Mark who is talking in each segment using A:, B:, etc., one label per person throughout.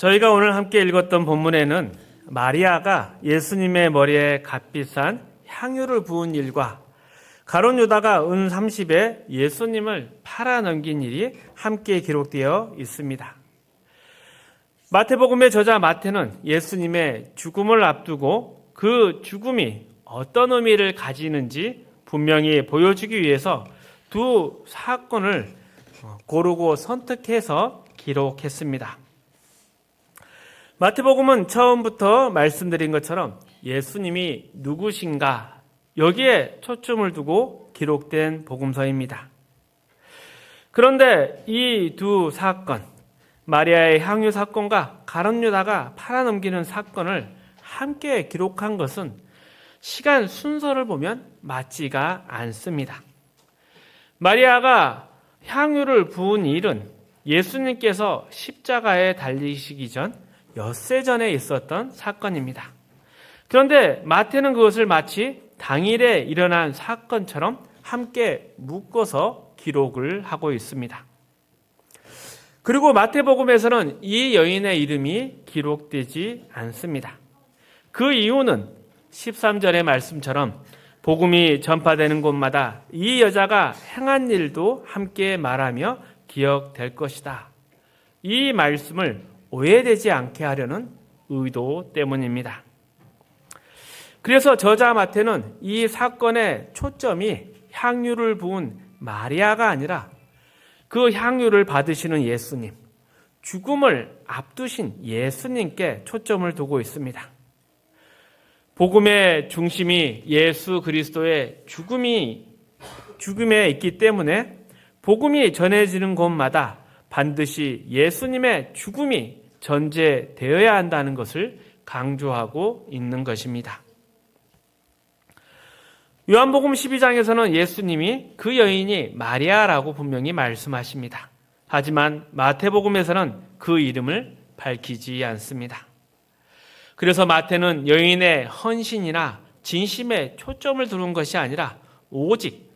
A: 저희가 오늘 함께 읽었던 본문에는 마리아가 예수님의 머리에 값비싼 향유를 부은 일과 가룟 유다가 은 30에 예수님을 팔아넘긴 일이 함께 기록되어 있습니다. 마태복음의 저자 마태는 예수님의 죽음을 앞두고 그 죽음이 어떤 의미를 가지는지 분명히 보여주기 위해서 두 사건을 고르고 선택해서 기록했습니다. 마태복음은 처음부터 말씀드린 것처럼 예수님이 누구신가 여기에 초점을 두고 기록된 복음서입니다. 그런데 이 두 사건, 마리아의 향유 사건과 가룟 유다가 팔아넘기는 사건을 함께 기록한 것은 시간 순서를 보면 맞지가 않습니다. 마리아가 향유를 부은 일은 예수님께서 십자가에 달리시기 전 엿새 전에 있었던 사건입니다. 그런데 마태는 그것을 마치 당일에 일어난 사건처럼 함께 묶어서 기록을 하고 있습니다. 그리고 마태복음에서는 이 여인의 이름이 기록되지 않습니다. 그 이유는 13절의 말씀처럼 복음이 전파되는 곳마다 이 여자가 행한 일도 함께 말하며 기억될 것이다. 이 말씀을 오해되지 않게 하려는 의도 때문입니다. 그래서 저자 마태는 이 사건의 초점이 향유를 부은 마리아가 아니라 그 향유를 받으시는 예수님, 죽음을 앞두신 예수님께 초점을 두고 있습니다. 복음의 중심이 예수 그리스도의 죽음에 있기 때문에 복음이 전해지는 곳마다 반드시 예수님의 죽음이 전제되어야 한다는 것을 강조하고 있는 것입니다. 요한복음 12장에서는 예수님이 그 여인이 마리아라고 분명히 말씀하십니다. 하지만 마태복음에서는 그 이름을 밝히지 않습니다. 그래서 마태는 여인의 헌신이나 진심에 초점을 두는 것이 아니라 오직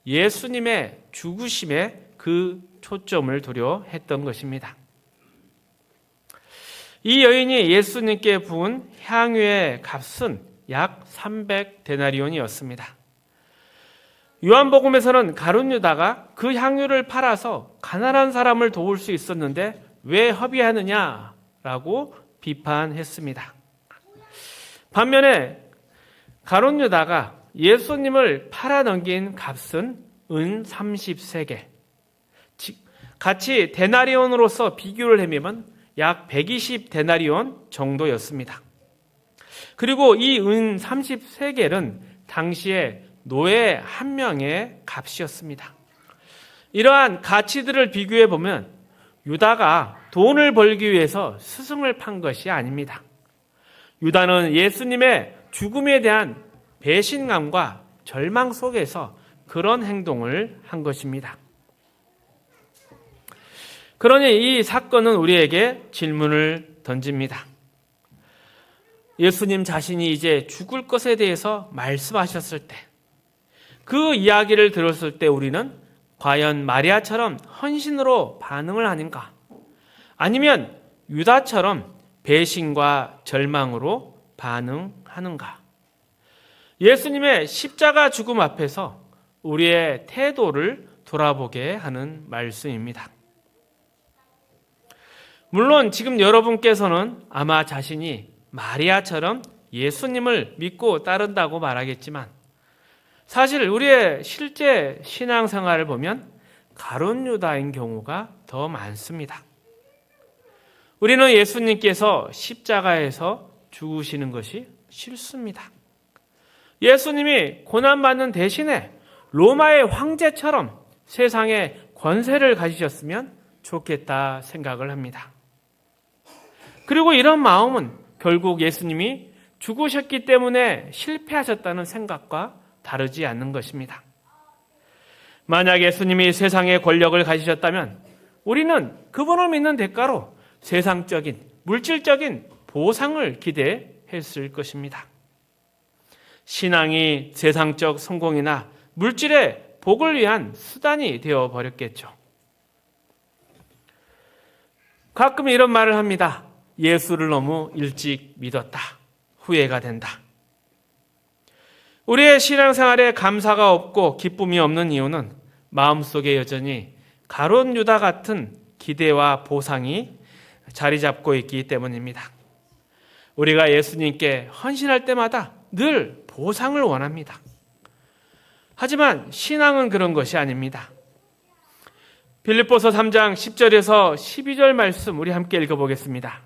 A: 예수님의 죽으심에 그 초점을 두려 했던 것입니다. 이 여인이 예수님께 부은 향유의 값은 약 300데나리온이었습니다. 요한복음에서는 가룟 유다가 그 향유를 팔아서 가난한 사람을 도울 수 있었는데 왜 허비하느냐라고 비판했습니다. 반면에 가룟 유다가 예수님을 팔아넘긴 값은 은 30세겔, 같이 데나리온으로서 비교를 해보면 약 120데나리온 정도였습니다. 그리고 이 은 30세겔은 당시에 노예 한 명의 값이었습니다. 이러한 가치들을 비교해 보면 유다가 돈을 벌기 위해서 스승을 판 것이 아닙니다. 유다는 예수님의 죽음에 대한 배신감과 절망 속에서 그런 행동을 한 것입니다. 그러니 이 사건은 우리에게 질문을 던집니다. 예수님 자신이 이제 죽을 것에 대해서 말씀하셨을 때, 그 이야기를 들었을 때 우리는 과연 마리아처럼 헌신으로 반응을 하는가? 아니면 유다처럼 배신과 절망으로 반응하는가? 예수님의 십자가 죽음 앞에서 우리의 태도를 돌아보게 하는 말씀입니다. 물론 지금 여러분께서는 아마 자신이 마리아처럼 예수님을 믿고 따른다고 말하겠지만 사실 우리의 실제 신앙생활을 보면 가룟 유다인 경우가 더 많습니다. 우리는 예수님께서 십자가에서 죽으시는 것이 싫습니다. 예수님이 고난받는 대신에 로마의 황제처럼 세상에 권세를 가지셨으면 좋겠다 생각을 합니다. 그리고 이런 마음은 결국 예수님이 죽으셨기 때문에 실패하셨다는 생각과 다르지 않는 것입니다. 만약 예수님이 세상의 권력을 가지셨다면 우리는 그분을 믿는 대가로 세상적인, 물질적인 보상을 기대했을 것입니다. 신앙이 세상적 성공이나 물질의 복을 위한 수단이 되어버렸겠죠. 가끔 이런 말을 합니다. 예수를 너무 일찍 믿었다. 후회가 된다. 우리의 신앙생활에 감사가 없고 기쁨이 없는 이유는 마음속에 여전히 가룟 유다 같은 기대와 보상이 자리 잡고 있기 때문입니다. 우리가 예수님께 헌신할 때마다 늘 보상을 원합니다. 하지만 신앙은 그런 것이 아닙니다. 빌립보서 3장 10절에서 12절 말씀 우리 함께 읽어보겠습니다.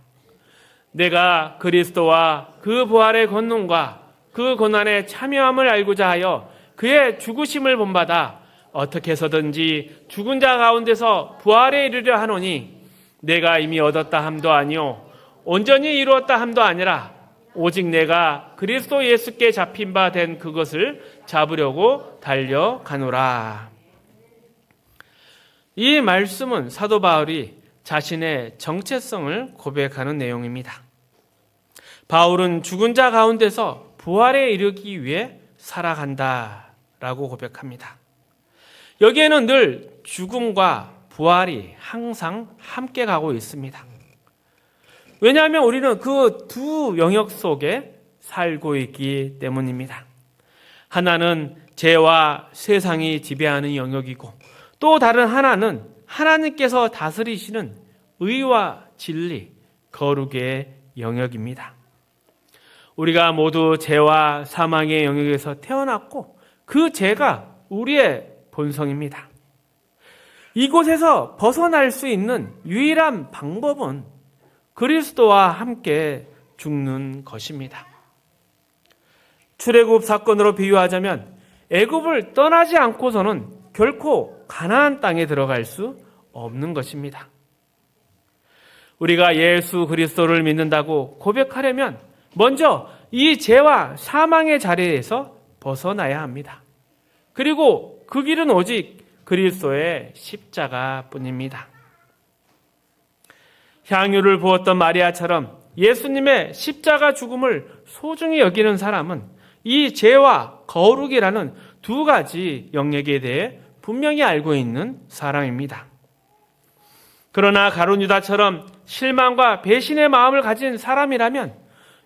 A: 내가 그리스도와 그 부활의 권능과 그 고난의 참여함을 알고자 하여 그의 죽으심을 본받아 어떻게 해서든지 죽은 자 가운데서 부활에 이르려 하노니 내가 이미 얻었다 함도 아니요 온전히 이루었다 함도 아니라 오직 내가 그리스도 예수께 잡힌 바 된 그것을 잡으려고 달려가노라. 이 말씀은 사도 바울이 자신의 정체성을 고백하는 내용입니다. 바울은 죽은 자 가운데서 부활에 이르기 위해 살아간다라고 고백합니다. 여기에는 늘 죽음과 부활이 항상 함께 가고 있습니다. 왜냐하면 우리는 그 두 영역 속에 살고 있기 때문입니다. 하나는 죄와 세상이 지배하는 영역이고 또 다른 하나는 하나님께서 다스리시는 의와 진리, 거룩의 영역입니다. 우리가 모두 죄와 사망의 영역에서 태어났고 그 죄가 우리의 본성입니다. 이곳에서 벗어날 수 있는 유일한 방법은 그리스도와 함께 죽는 것입니다. 출애굽 사건으로 비유하자면 애굽을 떠나지 않고서는 결코 가나안 땅에 들어갈 수 없는 것입니다. 우리가 예수 그리스도를 믿는다고 고백하려면 먼저 이 죄와 사망의 자리에서 벗어나야 합니다. 그리고 그 길은 오직 그리스도의 십자가뿐입니다. 향유를 부었던 마리아처럼 예수님의 십자가 죽음을 소중히 여기는 사람은 이 죄와 거룩이라는 두 가지 영역에 대해 분명히 알고 있는 사람입니다. 그러나 가룟 유다처럼 실망과 배신의 마음을 가진 사람이라면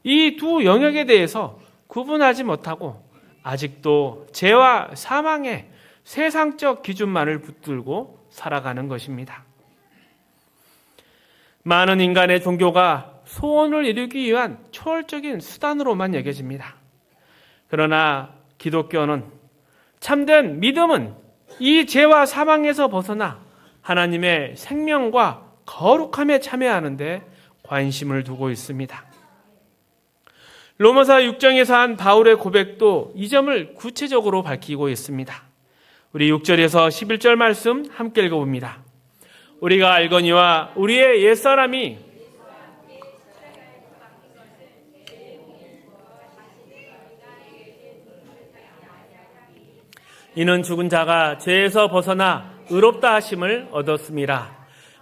A: 이 두 영역에 대해서 구분하지 못하고 아직도 죄와 사망의 세상적 기준만을 붙들고 살아가는 것입니다. 많은 인간의 종교가 소원을 이루기 위한 초월적인 수단으로만 여겨집니다. 그러나 기독교는 참된 믿음은 이 죄와 사망에서 벗어나 하나님의 생명과 거룩함에 참여하는 데 관심을 두고 있습니다. 로마서 6장에서 한 바울의 고백도 이 점을 구체적으로 밝히고 있습니다. 우리 6절에서 11절 말씀 함께 읽어봅니다. 우리가 알거니와 우리의 옛사람이 이는 죽은 자가 죄에서 벗어나 의롭다 하심을 얻었습니다.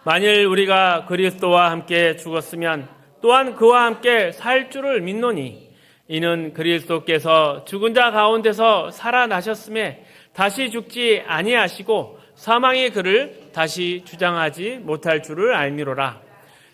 A: 만일 우리가 그리스도와 함께 죽었으면 또한 그와 함께 살 줄을 믿노니 이는 그리스도께서 죽은 자 가운데서 살아나셨음에 다시 죽지 아니하시고 사망의 그를 다시 주장하지 못할 줄을 알미로라.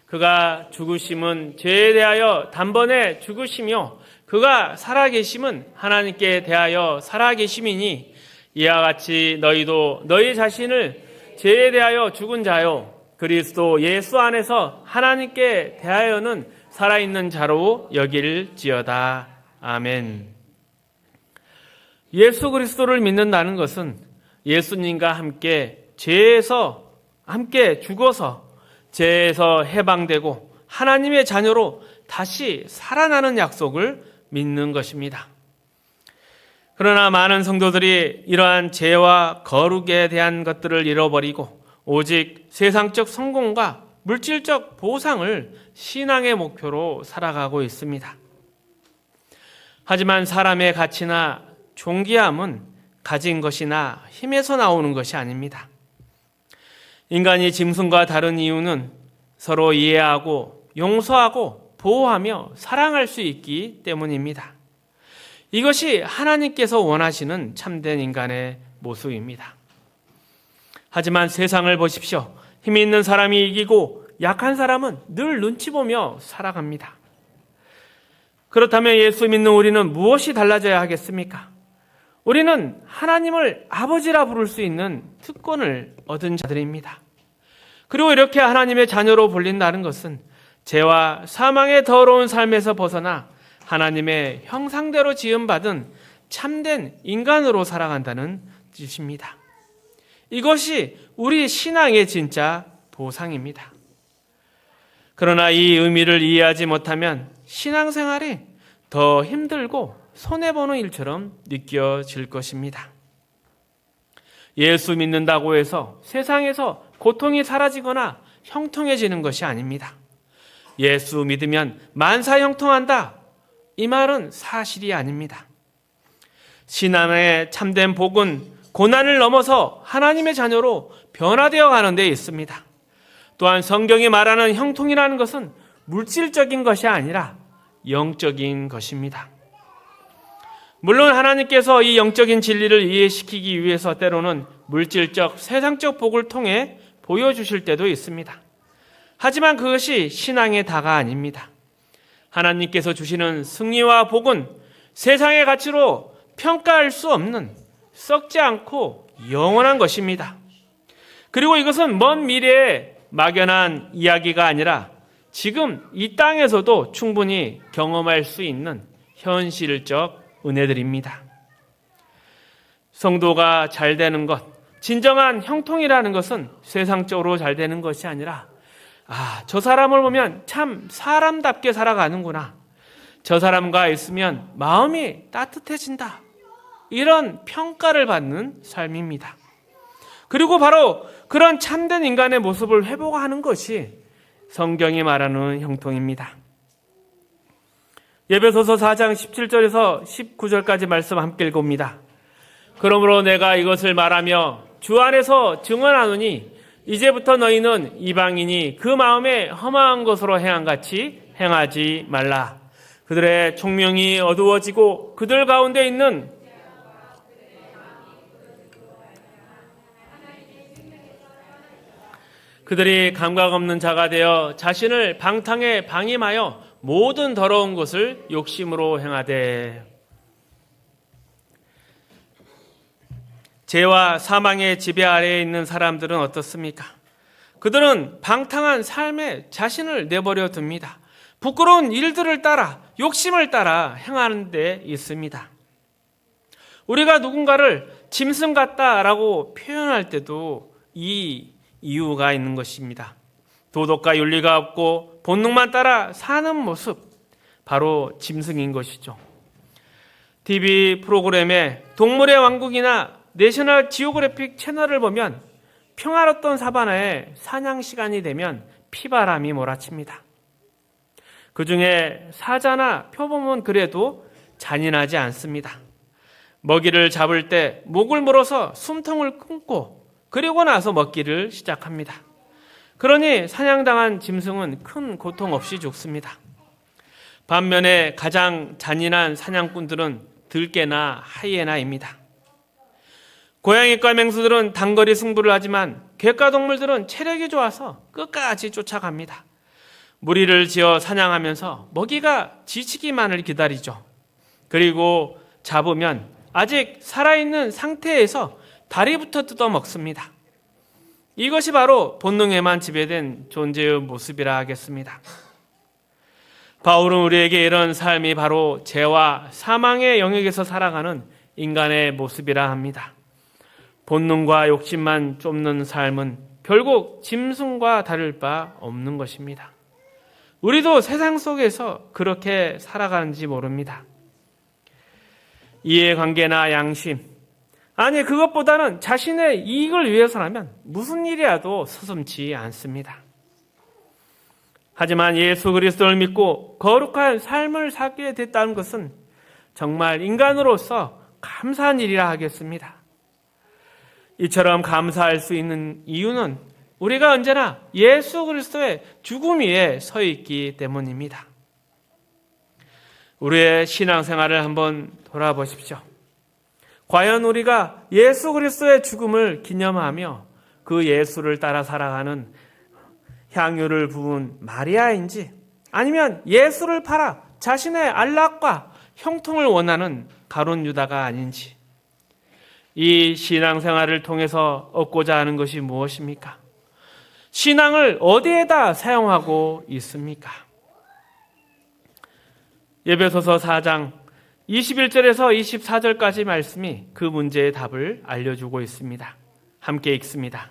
A: 그가 죽으심은 죄에 대하여 단번에 죽으시며 그가 살아계심은 하나님께 대하여 살아계심이니 이와 같이 너희도 너희 자신을 죄에 대하여 죽은 자요 그리스도 예수 안에서 하나님께 대하여는 살아있는 자로 여길지어다. 아멘. 예수 그리스도를 믿는다는 것은 예수님과 함께 죄에서 함께 죽어서 죄에서 해방되고 하나님의 자녀로 다시 살아나는 약속을 믿는 것입니다. 그러나 많은 성도들이 이러한 죄와 거룩에 대한 것들을 잃어버리고 오직 세상적 성공과 물질적 보상을 신앙의 목표로 살아가고 있습니다. 하지만 사람의 가치나 존귀함은 가진 것이나 힘에서 나오는 것이 아닙니다. 인간이 짐승과 다른 이유는 서로 이해하고 용서하고 보호하며 사랑할 수 있기 때문입니다. 이것이 하나님께서 원하시는 참된 인간의 모습입니다. 하지만 세상을 보십시오. 힘 있는 사람이 이기고 약한 사람은 늘 눈치 보며 살아갑니다. 그렇다면 예수 믿는 우리는 무엇이 달라져야 하겠습니까? 우리는 하나님을 아버지라 부를 수 있는 특권을 얻은 자들입니다. 그리고 이렇게 하나님의 자녀로 불린다는 것은 죄와 사망의 더러운 삶에서 벗어나 하나님의 형상대로 지음받은 참된 인간으로 살아간다는 뜻입니다. 이것이 우리 신앙의 진짜 도상입니다. 그러나 이 의미를 이해하지 못하면 신앙생활이 더 힘들고 손해보는 일처럼 느껴질 것입니다. 예수 믿는다고 해서 세상에서 고통이 사라지거나 형통해지는 것이 아닙니다. 예수 믿으면 만사 형통한다. 이 말은 사실이 아닙니다. 신앙의 참된 복은 고난을 넘어서 하나님의 자녀로 변화되어 가는 데 있습니다. 또한 성경이 말하는 형통이라는 것은 물질적인 것이 아니라 영적인 것입니다. 물론 하나님께서 이 영적인 진리를 이해시키기 위해서 때로는 물질적, 세상적 복을 통해 보여주실 때도 있습니다. 하지만 그것이 신앙의 다가 아닙니다. 하나님께서 주시는 승리와 복은 세상의 가치로 평가할 수 없는 썩지 않고 영원한 것입니다. 그리고 이것은 먼 미래의 막연한 이야기가 아니라 지금 이 땅에서도 충분히 경험할 수 있는 현실적 은혜들입니다. 성도가 잘 되는 것, 진정한 형통이라는 것은 세상적으로 잘 되는 것이 아니라 저 사람을 보면 참 사람답게 살아가는구나. 저 사람과 있으면 마음이 따뜻해진다. 이런 평가를 받는 삶입니다. 그리고 바로 그런 참된 인간의 모습을 회복하는 것이 성경이 말하는 형통입니다. 에베소서 4장 17절에서 19절까지 말씀 함께 읽어봅니다. 그러므로 내가 이것을 말하며 주 안에서 증언하노니 이제부터 너희는 이방인이 그 마음에 험한 것으로 행함같이 행하지 말라. 그들의 총명이 어두워지고 그들 가운데 있는 그들이 감각 없는 자가 되어 자신을 방탕에 방임하여 모든 더러운 것을 욕심으로 행하되 죄와 사망의 지배 아래에 있는 사람들은 어떻습니까? 그들은 방탕한 삶에 자신을 내버려 둡니다. 부끄러운 일들을 따라 욕심을 따라 행하는 데 있습니다. 우리가 누군가를 짐승 같다라고 표현할 때도 이 이유가 있는 것입니다. 도덕과 윤리가 없고 본능만 따라 사는 모습, 바로 짐승인 것이죠. TV 프로그램에 동물의 왕국이나 내셔널 지오그래픽 채널을 보면 평화롭던 사바나에 사냥 시간이 되면 피바람이 몰아칩니다. 그 중에 사자나 표범은 그래도 잔인하지 않습니다. 먹이를 잡을 때 목을 물어서 숨통을 끊고 그리고 나서 먹기를 시작합니다. 그러니 사냥당한 짐승은 큰 고통 없이 죽습니다. 반면에 가장 잔인한 사냥꾼들은 들개나 하이에나입니다. 고양이과 맹수들은 단거리 승부를 하지만 개과 동물들은 체력이 좋아서 끝까지 쫓아갑니다. 무리를 지어 사냥하면서 먹이가 지치기만을 기다리죠. 그리고 잡으면 아직 살아있는 상태에서 다리부터 뜯어 먹습니다. 이것이 바로 본능에만 지배된 존재의 모습이라 하겠습니다. 바울은 우리에게 이런 삶이 바로 죄와 사망의 영역에서 살아가는 인간의 모습이라 합니다. 본능과 욕심만 쫓는 삶은 결국 짐승과 다를 바 없는 것입니다. 우리도 세상 속에서 그렇게 살아가는지 모릅니다. 이해관계나 양심, 아니 그것보다는 자신의 이익을 위해서라면 무슨 일이라도 서슴지 않습니다. 하지만 예수 그리스도를 믿고 거룩한 삶을 살게 됐다는 것은 정말 인간으로서 감사한 일이라 하겠습니다. 이처럼 감사할 수 있는 이유는 우리가 언제나 예수 그리스도의 죽음 위에 서 있기 때문입니다. 우리의 신앙생활을 한번 돌아보십시오. 과연 우리가 예수 그리스도의 죽음을 기념하며 그 예수를 따라 살아가는 향유를 부은 마리아인지 아니면 예수를 팔아 자신의 안락과 형통을 원하는 가룟 유다가 아닌지, 이 신앙생활을 통해서 얻고자 하는 것이 무엇입니까? 신앙을 어디에다 사용하고 있습니까? 에베소서 4장 21절에서 24절까지 말씀이 그 문제의 답을 알려주고 있습니다. 함께 읽습니다.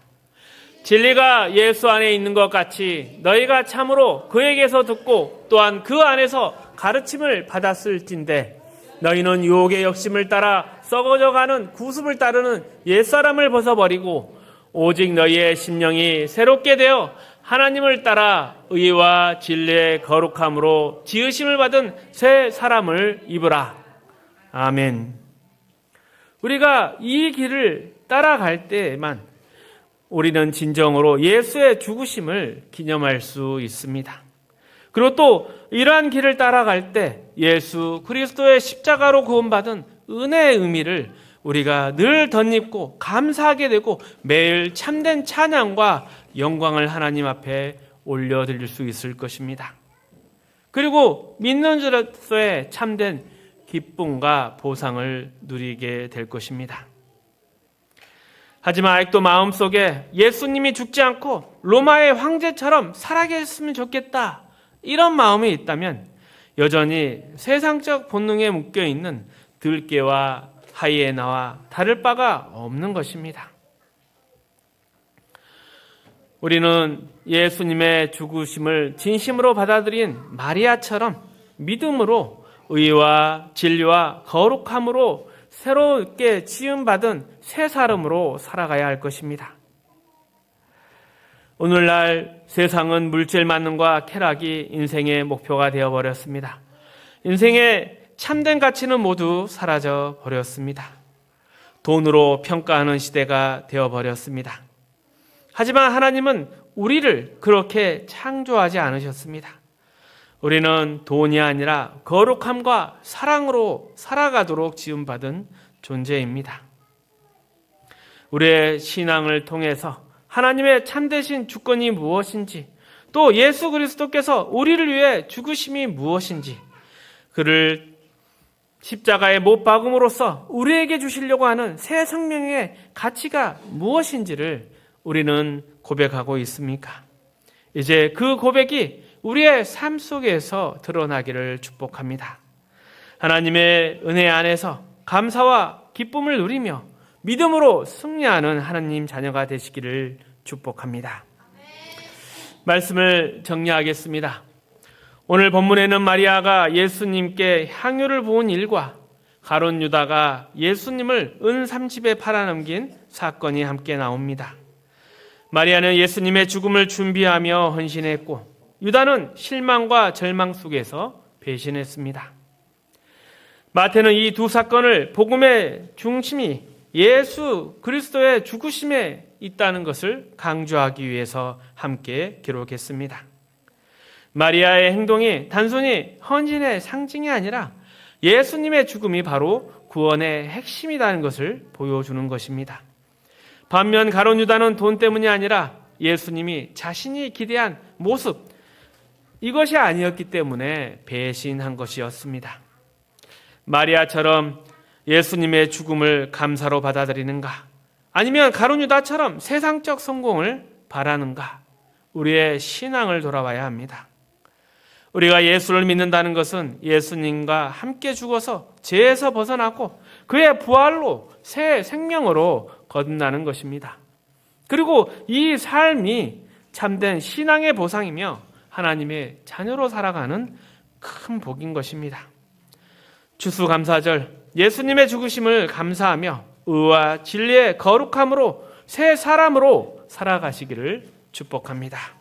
A: 진리가 예수 안에 있는 것 같이 너희가 참으로 그에게서 듣고 또한 그 안에서 가르침을 받았을진데 너희는 유혹의 욕심을 따라 썩어져가는 구습을 따르는 옛사람을 벗어버리고 오직 너희의 심령이 새롭게 되어 하나님을 따라 의와 진리의 거룩함으로 지으심을 받은 새 사람을 입으라. 아멘. 우리가 이 길을 따라갈 때에만 우리는 진정으로 예수의 죽으심을 기념할 수 있습니다. 그리고 또 이러한 길을 따라갈 때 예수 그리스도의 십자가로 구원받은 은혜의 의미를 우리가 늘 덧입고 감사하게 되고 매일 참된 찬양과 영광을 하나님 앞에 올려드릴 수 있을 것입니다. 그리고 믿는 자로서의 참된 기쁨과 보상을 누리게 될 것입니다. 하지만 아직도 마음속에 예수님이 죽지 않고 로마의 황제처럼 살아계셨으면 좋겠다, 이런 마음이 있다면 여전히 세상적 본능에 묶여있는 들깨와 하이에나와 다를 바가 없는 것입니다. 우리는 예수님의 죽으심을 진심으로 받아들인 마리아처럼 믿음으로 의와 진리와 거룩함으로 새롭게 지음받은 새 사람으로 살아가야 할 것입니다. 오늘날 세상은 물질 만능과 쾌락이 인생의 목표가 되어버렸습니다. 인생의 참된 가치는 모두 사라져 버렸습니다. 돈으로 평가하는 시대가 되어버렸습니다. 하지만 하나님은 우리를 그렇게 창조하지 않으셨습니다. 우리는 돈이 아니라 거룩함과 사랑으로 살아가도록 지음받은 존재입니다. 우리의 신앙을 통해서 하나님의 참되신 주권이 무엇인지, 또 예수 그리스도께서 우리를 위해 죽으심이 무엇인지, 그를 십자가에 못 박음으로써 우리에게 주시려고 하는 새 생명의 가치가 무엇인지를 우리는 고백하고 있습니까? 이제 그 고백이 우리의 삶 속에서 드러나기를 축복합니다. 하나님의 은혜 안에서 감사와 기쁨을 누리며 믿음으로 승리하는 하나님 자녀가 되시기를 축복합니다. 말씀을 정리하겠습니다. 오늘 본문에는 마리아가 예수님께 향유를 부은 일과 가룟 유다가 예수님을 은 30에 팔아넘긴 사건이 함께 나옵니다. 마리아는 예수님의 죽음을 준비하며 헌신했고 유다는 실망과 절망 속에서 배신했습니다. 마태는 이 두 사건을 복음의 중심이 예수 그리스도의 죽으심에 있다는 것을 강조하기 위해서 함께 기록했습니다. 마리아의 행동이 단순히 헌신의 상징이 아니라 예수님의 죽음이 바로 구원의 핵심이라는 것을 보여주는 것입니다. 반면 가룟 유다는 돈 때문이 아니라 예수님이 자신이 기대한 모습, 이것이 아니었기 때문에 배신한 것이었습니다. 마리아처럼 예수님의 죽음을 감사로 받아들이는가? 아니면 가룟 유다처럼 세상적 성공을 바라는가? 우리의 신앙을 돌아봐야 합니다. 우리가 예수를 믿는다는 것은 예수님과 함께 죽어서 죄에서 벗어나고 그의 부활로 새 생명으로 거듭나는 것입니다. 그리고 이 삶이 참된 신앙의 보상이며 하나님의 자녀로 살아가는 큰 복인 것입니다. 추수감사절 예수님의 죽으심을 감사하며 의와 진리의 거룩함으로 새 사람으로 살아가시기를 축복합니다.